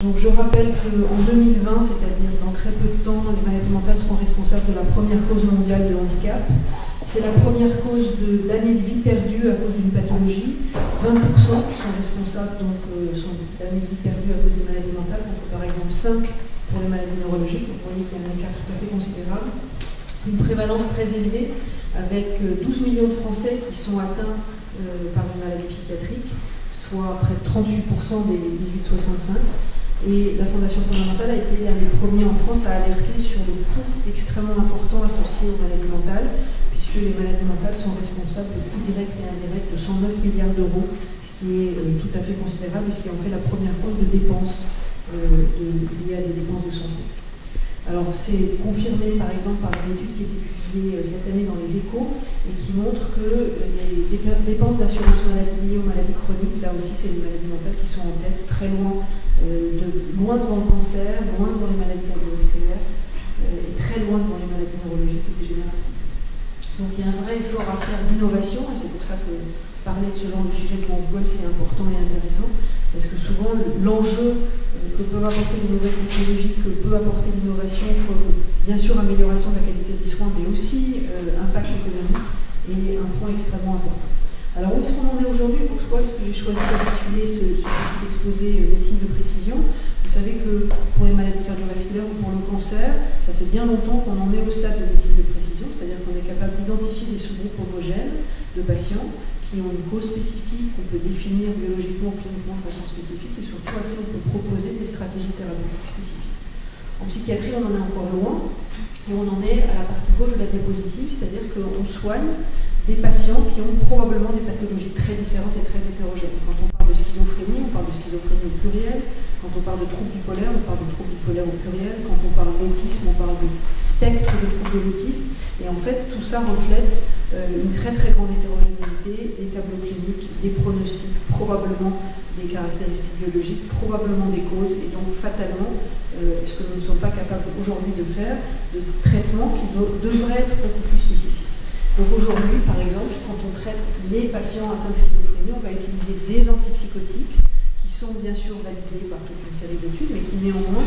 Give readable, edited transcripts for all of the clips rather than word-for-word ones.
Donc je rappelle qu'en 2020, c'est-à-dire dans très peu de temps, les maladies mentales seront responsables de la première cause mondiale de handicap. C'est la première cause d'années de vie perdues à cause d'une pathologie. 20% sont responsables d'années de vie perdues à cause des maladies mentales, contre par exemple 5 pour les maladies neurologiques. Donc vous voyez qu'il y a un écart tout à fait considérable. Une prévalence très élevée, avec 12 millions de Français qui sont atteints par une maladie psychiatrique, soit près de 38% des 18-65. Et la Fondation fondamentale a été l'un des premiers en France à alerter sur le coût extrêmement important associé aux maladies mentales, puisque les maladies mentales sont responsables de coûts directs et indirects de 109 milliards d'euros, ce qui est tout à fait considérable et ce qui en fait la première cause de dépenses liées à des dépenses de santé. Alors c'est confirmé par exemple par une étude qui a été publiée cette année dans les Échos et qui montre que les dépenses d'assurance maladie liées aux maladies chroniques, là aussi c'est les maladies mentales qui sont en tête, très loin devant le cancer, loin devant les maladies cardiovasculaires et très loin devant les maladies neurologiques et dégénératives. Donc il y a un vrai effort à faire d'innovation et c'est pour ça que parler de ce genre de sujet pour Google c'est important et intéressant parce que souvent l'enjeu que peuvent apporter les nouvelles technologies, que peut apporter l'innovation, bien sûr amélioration de la qualité des soins, mais aussi impact économique, est un point extrêmement important. Alors où est-ce qu'on en est aujourd'hui? Pourquoi est-ce que j'ai choisi d'intituler ce petit exposé médecine de précision? Vous savez que pour les maladies cardiovasculaires ou pour le cancer, ça fait bien longtemps qu'on en est au stade de médecine de précision, c'est-à-dire qu'on est capable d'identifier des sous-groupes homogènes de patients qui ont une cause spécifique, qu'on peut définir biologiquement ou cliniquement de façon spécifique, et surtout à qui on peut proposer des stratégies thérapeutiques spécifiques. En psychiatrie, on en est encore loin, et on en est à la partie gauche de la diapositive, c'est-à-dire qu'on soigne des patients qui ont probablement des pathologies très différentes et très hétérogènes. Quand on parle de schizophrénie, on parle de schizophrénie au pluriel. Quand on parle de troubles bipolaires, on parle de troubles bipolaires au pluriel. Quand on parle d'autisme, on parle de spectre de troubles de l'autisme. Et en fait, tout ça reflète une très très grande hétérogénéité, des tableaux cliniques, des pronostics, probablement des caractéristiques biologiques, probablement des causes, et donc fatalement, ce que nous ne sommes pas capables aujourd'hui de faire, de traitements qui devraient être beaucoup plus spécifiques. Donc aujourd'hui, par exemple, quand on traite les patients atteints de schizophrénie, on va utiliser des antipsychotiques qui sont bien sûr validés par toute une série d'études, mais qui néanmoins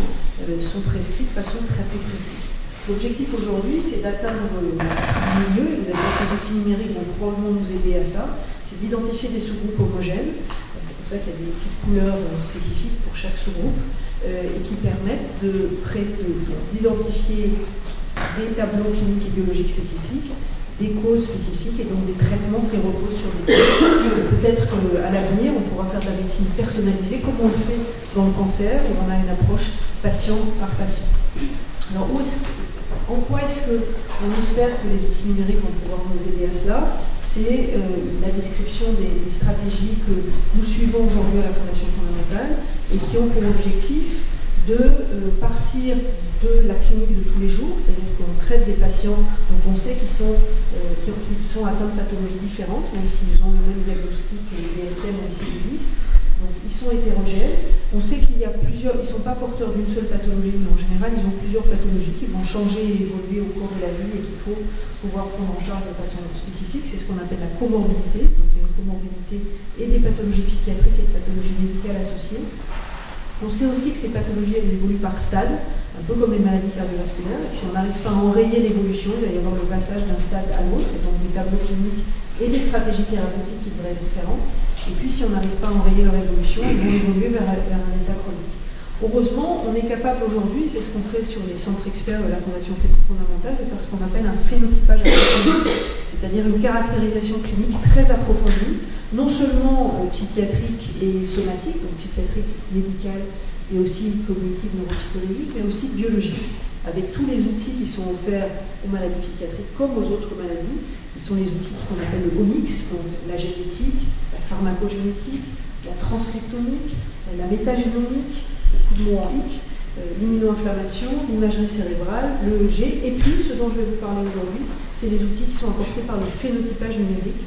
sont prescrits de façon très peu précise. L'objectif aujourd'hui, c'est d'atteindre le milieu, et vous avez vu que les outils numériques vont probablement nous aider à ça, c'est d'identifier des sous-groupes homogènes, c'est pour ça qu'il y a des petites couleurs spécifiques pour chaque sous-groupe, et qui permettent d'identifier des tableaux cliniques et biologiques spécifiques, des causes spécifiques et donc des traitements qui reposent sur des causes. Peut-être qu'à l'avenir, on pourra faire de la médecine personnalisée, comme on le fait dans le cancer, où on a une approche patient par patient. Alors, en quoi est-ce qu'on espère que les outils numériques vont pouvoir nous aider à cela? C'est la description des stratégies que nous suivons aujourd'hui à la Fondation fondamentale et qui ont pour objectif de partir de la clinique de tous les jours, c'est-à-dire qu'on traite des patients dont on sait qu'ils sont atteints de pathologies différentes, même s'ils ont le même diagnostic, le DSM ou le ICD-10. Donc ils sont hétérogènes. On sait qu'il y a plusieurs, ils ne sont pas porteurs d'une seule pathologie, mais en général ils ont plusieurs pathologies qui vont changer et évoluer au cours de la vie et qu'il faut pouvoir prendre en charge de façon spécifique. C'est ce qu'on appelle la comorbidité. Donc il y a une comorbidité et des pathologies psychiatriques et des pathologies médicales associées. On sait aussi que ces pathologies, elles évoluent par stade, un peu comme les maladies cardiovasculaires, et que si on n'arrive pas à enrayer l'évolution, il va y avoir le passage d'un stade à l'autre, et donc des tableaux cliniques et des stratégies thérapeutiques qui devraient être différentes. Et puis si on n'arrive pas à enrayer leur évolution, ils vont évoluer vers un état chronique. Heureusement, on est capable aujourd'hui, c'est ce qu'on fait sur les centres experts de la Fondation fondamentale, de faire ce qu'on appelle un phénotypage approfondi, c'est-à-dire une caractérisation clinique très approfondie, non seulement psychiatrique et somatique, donc psychiatrique, médicale et aussi cognitive, neuropsychologique, mais aussi biologique, avec tous les outils qui sont offerts aux maladies psychiatriques comme aux autres maladies, qui sont les outils de ce qu'on appelle le omics, donc la génétique, la pharmacogénétique, la transcriptomique, la métagénomique, beaucoup de mots en hic, l'immunoinflammation, l'imagerie cérébrale, le EEG, et puis ce dont je vais vous parler aujourd'hui, c'est les outils qui sont apportés par le phénotypage numérique,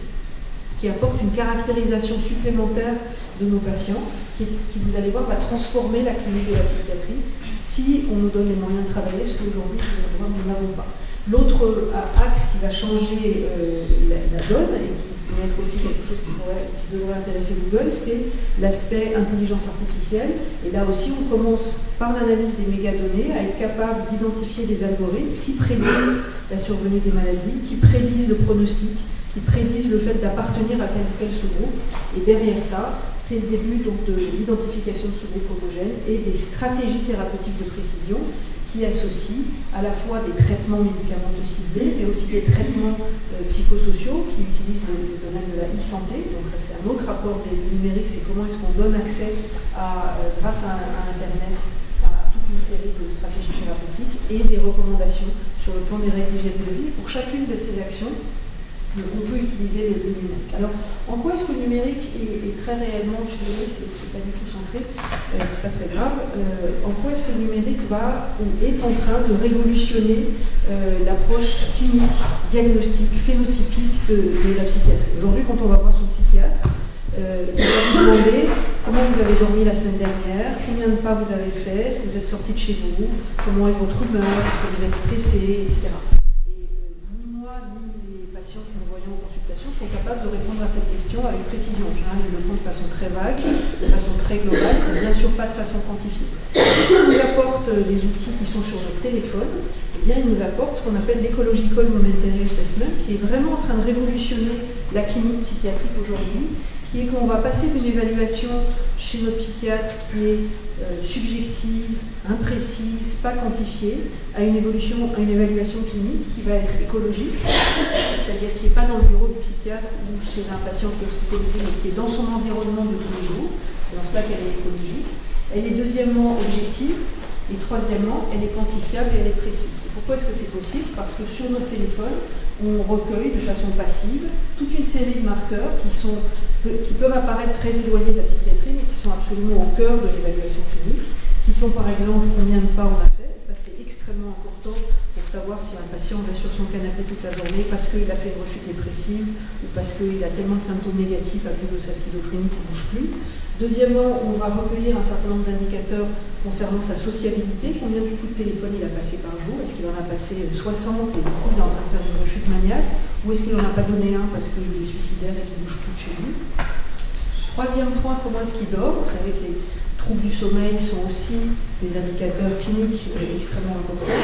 qui apporte une caractérisation supplémentaire de nos patients, qui vous allez voir, va transformer la clinique de la psychiatrie si on nous donne les moyens de travailler, ce qu'aujourd'hui, nous n'avons pas. L'autre axe qui va changer la donne et qui pourrait être aussi quelque chose qui devrait intéresser Google, c'est l'aspect intelligence artificielle. Et là aussi, on commence par l'analyse des mégadonnées à être capable d'identifier des algorithmes qui prédisent la survenue des maladies, qui prédisent le pronostic, qui prédisent le fait d'appartenir à tel ou tel sous-groupe. Et derrière ça, c'est le début donc, de l'identification de sous-groupes homogènes et des stratégies thérapeutiques de précision qui associent à la fois des traitements médicamenteux ciblés, mais aussi des traitements psychosociaux qui utilisent le domaine de la e-santé. Donc ça, c'est un autre rapport des numériques, c'est comment est-ce qu'on donne accès, grâce à Internet, à toute une série de stratégies thérapeutiques et des recommandations sur le plan des règles d'hygiène de vie. Pour chacune de ces actions, on peut utiliser le numérique. Alors, en quoi est-ce que le numérique est très réellement, je suis désolée, c'est pas du tout centré, c'est pas très grave, en quoi est-ce que le numérique est en train de révolutionner l'approche clinique, diagnostique, phénotypique de la psychiatrie. Aujourd'hui, quand on va voir son psychiatre, il va vous demander comment vous avez dormi la semaine dernière, combien de pas vous avez fait, est-ce que vous êtes sorti de chez vous, comment est votre humeur, est-ce que vous êtes stressé, etc. Que nous voyons en consultation sont capables de répondre à cette question avec précision. En général, ils le font de façon très vague, de façon très globale, et bien sûr pas de façon quantifiée. Si on nous apporte des outils qui sont sur notre téléphone, eh bien, ils nous apportent ce qu'on appelle l'Ecological Momentary Assessment, qui est vraiment en train de révolutionner la clinique psychiatrique aujourd'hui, qui est qu'on va passer d'une évaluation chez notre psychiatre qui est subjective, imprécise, pas quantifiée, à une évaluation clinique qui va être écologique, c'est-à-dire qui n'est pas dans le bureau du psychiatre ou chez un patient qui est hospitalisé, mais qui est dans son environnement de tous les jours. C'est dans cela qu'elle est écologique. Elle est deuxièmement objective, et troisièmement, elle est quantifiable et elle est précise. Et pourquoi est-ce que c'est possible? Parce que sur notre téléphone, on recueille de façon passive toute une série de marqueurs qui peuvent apparaître très éloignés de la psychiatrie, mais qui sont absolument au cœur de l'évaluation clinique, qui sont par exemple combien de pas on a fait. Ça, c'est extrêmement important pour savoir si un patient reste sur son canapé toute la journée parce qu'il a fait une rechute dépressive ou parce qu'il a tellement de symptômes négatifs à cause de sa schizophrénie qu'il ne bouge plus. Deuxièmement, on va recueillir un certain nombre d'indicateurs concernant sa sociabilité, combien de coups de téléphone il a passé par jour, est-ce qu'il en a passé 60 et du coup il est en train de faire une rechute maniaque, ou est-ce qu'il n'en a pas donné un parce qu'il est suicidaire et qu'il ne bouge plus de chez lui. Troisième point, comment est-ce qu'il dort? Vous savez que les troubles du sommeil sont aussi des indicateurs cliniques extrêmement importants.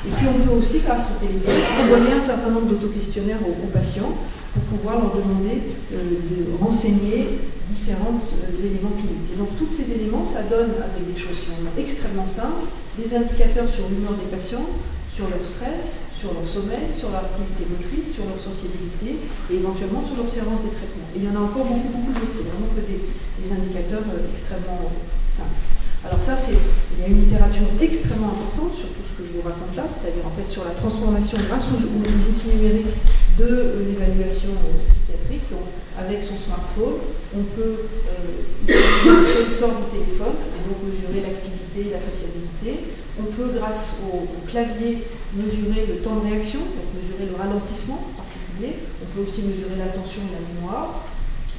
Et puis on peut aussi, grâce au téléphone, envoyer un certain nombre d'auto-questionnaires aux patients pour pouvoir leur demander de renseigner différents éléments cliniques. Et donc tous ces éléments, ça donne, avec des choses qui sont extrêmement simples, des indicateurs sur l'humeur des patients, sur leur stress, sur leur sommeil, sur leur activité motrice, sur leur sociabilité et éventuellement sur l'observance des traitements. Et il y en a encore beaucoup d'autres, c'est vraiment que des indicateurs extrêmement simples. Alors ça, il y a une littérature extrêmement importante sur tout ce que je vous raconte là, c'est-à-dire en fait sur la transformation grâce aux outils numériques de l'évaluation psychiatrique. Donc avec son smartphone, on peut utiliser le sort du téléphone et donc mesurer l'activité, la sociabilité. On peut, grâce au clavier, mesurer le temps de réaction, donc mesurer le ralentissement en particulier. On peut aussi mesurer l'attention et la mémoire.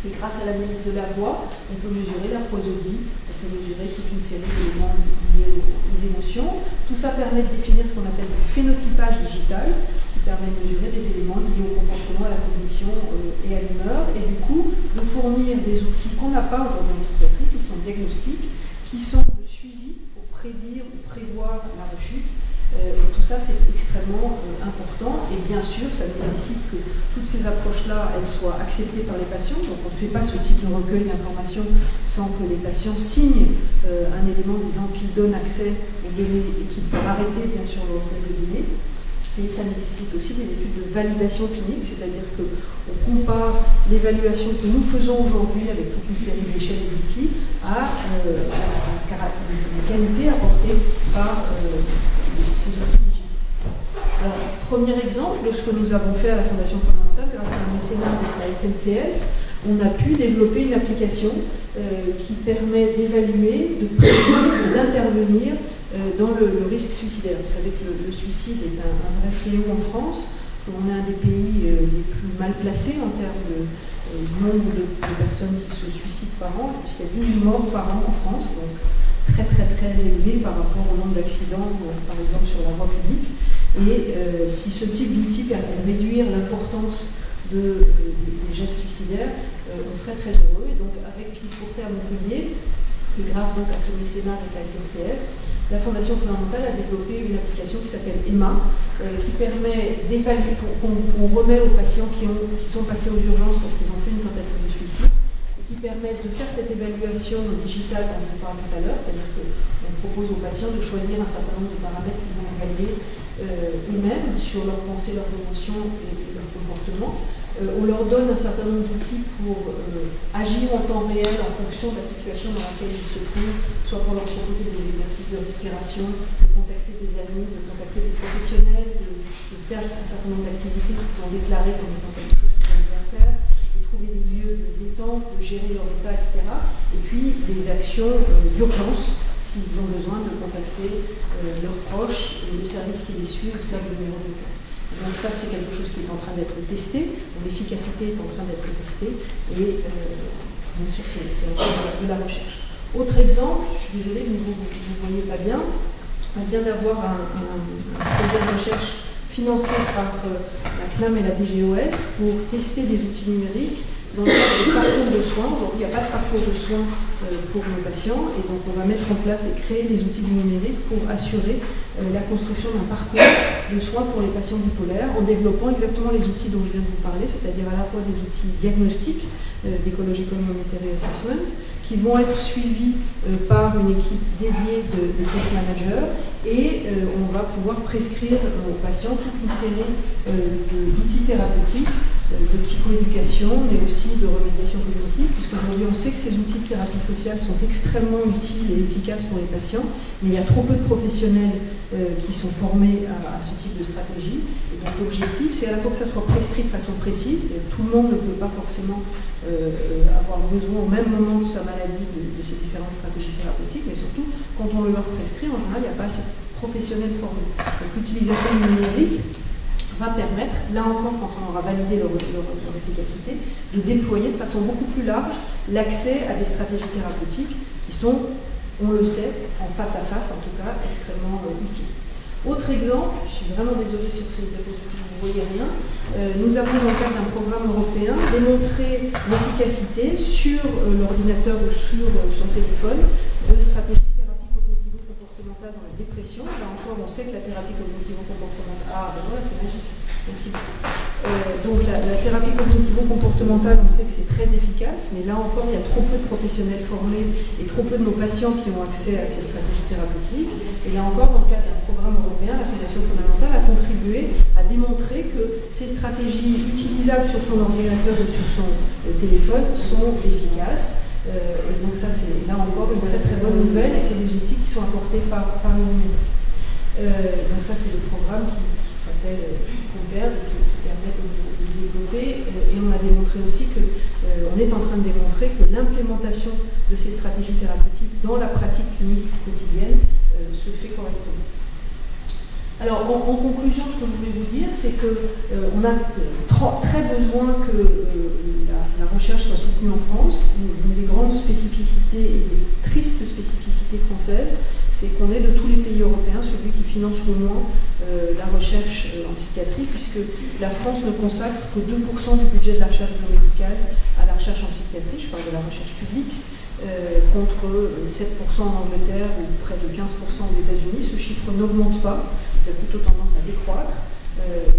Et grâce à l'analyse de la voix, on peut mesurer la prosodie, on peut mesurer toute une série d'éléments liés aux émotions. Tout ça permet de définir ce qu'on appelle le phénotypage digital, qui permet de mesurer des éléments liés au comportement, à la cognition et à l'humeur, et du coup de fournir des outils qu'on n'a pas aujourd'hui en psychiatrie, qui sont diagnostiques, qui sont de suivi pour prédire ou prévoir la rechute. Et tout ça, c'est extrêmement important. Et bien sûr, ça nécessite que toutes ces approches-là, elles soient acceptées par les patients. Donc on ne fait pas ce type de recueil d'informations sans que les patients signent un élément disant qu'ils donnent accès aux données et qu'ils peuvent arrêter, bien sûr, le recueil de données. Et ça nécessite aussi des études de validation clinique, c'est-à-dire qu'on compare l'évaluation que nous faisons aujourd'hui avec toute une série d'échelles d'outils à la qualité apportée par ces outils digitaux. Alors, premier exemple de ce que nous avons fait à la Fondation fondamentale, grâce à un mécénat avec la SNCF, on a pu développer une application qui permet d'évaluer, de prévenir, d'intervenir dans le risque suicidaire. Vous savez que le suicide est un vrai fléau en France, qu'on est un des pays les plus mal placés en termes de nombre de personnes qui se suicident par an, puisqu'il y a 10 000 morts par an en France, donc très élevé par rapport au nombre d'accidents, par exemple sur la voie publique. Et si ce type d'outil permet de réduire l'importance des gestes suicidaires, on serait très heureux. Et donc avec Philippe Courtet à Montpellier, et grâce donc à son mécénat avec la SNCF, la Fondation fondamentale a développé une application qui s'appelle Emma, qui permet d'évaluer, qu'on remet aux patients qui sont passés aux urgences parce qu'ils ont fait une tentative de suicide, et qui permet de faire cette évaluation digitale dont je vous parle tout à l'heure, c'est-à-dire qu'on propose aux patients de choisir un certain nombre de paramètres qu'ils vont évaluer eux-mêmes sur leurs pensées, leurs émotions et leur comportement. On leur donne un certain nombre d'outils pour agir en temps réel en fonction de la situation dans laquelle ils se trouvent, soit pour leur proposer des exercices de respiration, de contacter des amis, de contacter des professionnels, de faire un certain nombre d'activités qu'ils ont déclarées comme étant quelque chose qu'ils aiment bien faire, de trouver des lieux de détente, de gérer leur état, etc. Et puis des actions d'urgence s'ils ont besoin de contacter leurs proches, le service qui les suit, ou faire le numéro d'urgence. Donc ça, c'est quelque chose qui est en train d'être testé, l'efficacité est en train d'être testée, et bien sûr, c'est encore de la recherche. Autre exemple, je suis désolée, vous ne voyez pas bien, on vient d'avoir un projet de recherche financé par la CNAM et la DGOS pour tester des outils numériques dans le cadre des parcours de soins. Aujourd'hui, il n'y a pas de parcours de soins pour nos patients, et donc on va mettre en place et créer des outils du numérique pour assurer la construction d'un parcours de soins pour les patients bipolaires en développant exactement les outils dont je viens de vous parler, c'est-à-dire à la fois des outils diagnostiques d'Ecological Monitoring Assessment qui vont être suivis par une équipe dédiée de case managers, et on va pouvoir prescrire aux patients toute une série d'outils thérapeutiques, de psychoéducation, mais aussi de remédiation cognitive, puisqu'aujourd'hui on sait que ces outils de thérapie sociale sont extrêmement utiles et efficaces pour les patients, mais il y a trop peu de professionnels qui sont formés à ce type de stratégie. Et donc l'objectif, c'est à la fois que ça soit prescrit de façon précise, et tout le monde ne peut pas forcément avoir besoin au même moment de sa maladie de ces différentes stratégies thérapeutiques, mais surtout, quand on le leur prescrit, en général, il n'y a pas assez de professionnels formés. Donc l'utilisation du numérique va permettre, là encore, quand on aura validé leur efficacité, de déployer de façon beaucoup plus large l'accès à des stratégies thérapeutiques qui sont, on le sait, en face à face, en tout cas, extrêmement utiles. Autre exemple, je suis vraiment désolée sur ce diapositive, vous ne voyez rien, nous avons dans le cadre d'un programme européen démontré l'efficacité sur l'ordinateur ou sur son téléphone de stratégies comportementale dans la dépression. Là encore, on sait que la thérapie cognitivo-comportementale... Ah, ben voilà, c'est magique. Merci beaucoup. Donc la thérapie cognitivo-comportementale, on sait que c'est très efficace, mais là encore, il y a trop peu de professionnels formés et trop peu de nos patients qui ont accès à ces stratégies thérapeutiques. Et là encore, dans le cadre d'un programme européen, la Fondation fondamentale a contribué à démontrer que ces stratégies utilisables sur son ordinateur ou sur son téléphone sont efficaces. Et donc ça, c'est là encore une très très bonne nouvelle, et c'est des outils qui sont apportés par le numérique. Donc ça, c'est le programme qui s'appelle Compare et qui permet de développer. Et on a démontré aussi que, on est en train de démontrer que l'implémentation de ces stratégies thérapeutiques dans la pratique clinique quotidienne se fait correctement. Alors, en conclusion, ce que je voulais vous dire, c'est qu'on a très besoin que la recherche soit soutenue en France. Une des grandes spécificités et des tristes spécificités françaises, c'est qu'on est de tous les pays européens celui qui finance le moins la recherche en psychiatrie, puisque la France ne consacre que 2% du budget de la recherche biomédicale à la recherche en psychiatrie, je parle de la recherche publique, contre 7% en Angleterre ou près de 15% aux États-Unis. Ce chiffre n'augmente pas, il a plutôt tendance à décroître,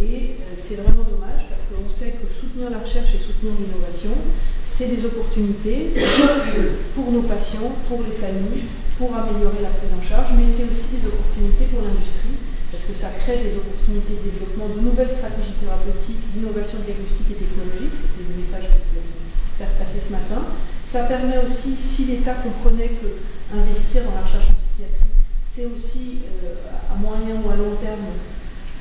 et c'est vraiment dommage parce qu'on sait que soutenir la recherche et soutenir l'innovation, c'est des opportunités pour nos patients, pour les familles, pour améliorer la prise en charge, mais c'est aussi des opportunités pour l'industrie, parce que ça crée des opportunités de développement de nouvelles stratégies thérapeutiques, d'innovation diagnostique et technologique, c'était le message que je voulais faire passer ce matin. Ça permet aussi, si l'État comprenait que investir dans la recherche en psychiatrie, c'est aussi à moyen ou à long terme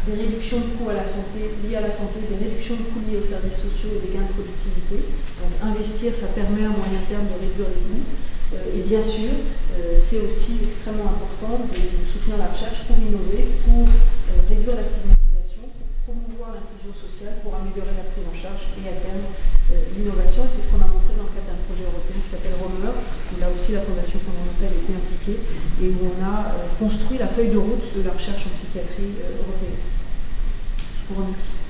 des réductions de coûts liées à la santé, des réductions de coûts liés aux services sociaux et des gains de productivité. Donc investir, ça permet à moyen terme de réduire les coûts. Et bien sûr, c'est aussi extrêmement important de soutenir la recherche pour innover, pour réduire la stigmatisation, pour promouvoir l'inclusion sociale, pour améliorer la prise en charge et à terme l'innovation. Et c'est ce qu'on a montré dans le cadre d'un projet européen qui s'appelle Romer, où là aussi la Fondation fondamentale était impliquée et où on a construit la feuille de route de la recherche en psychiatrie européenne. Je vous remercie.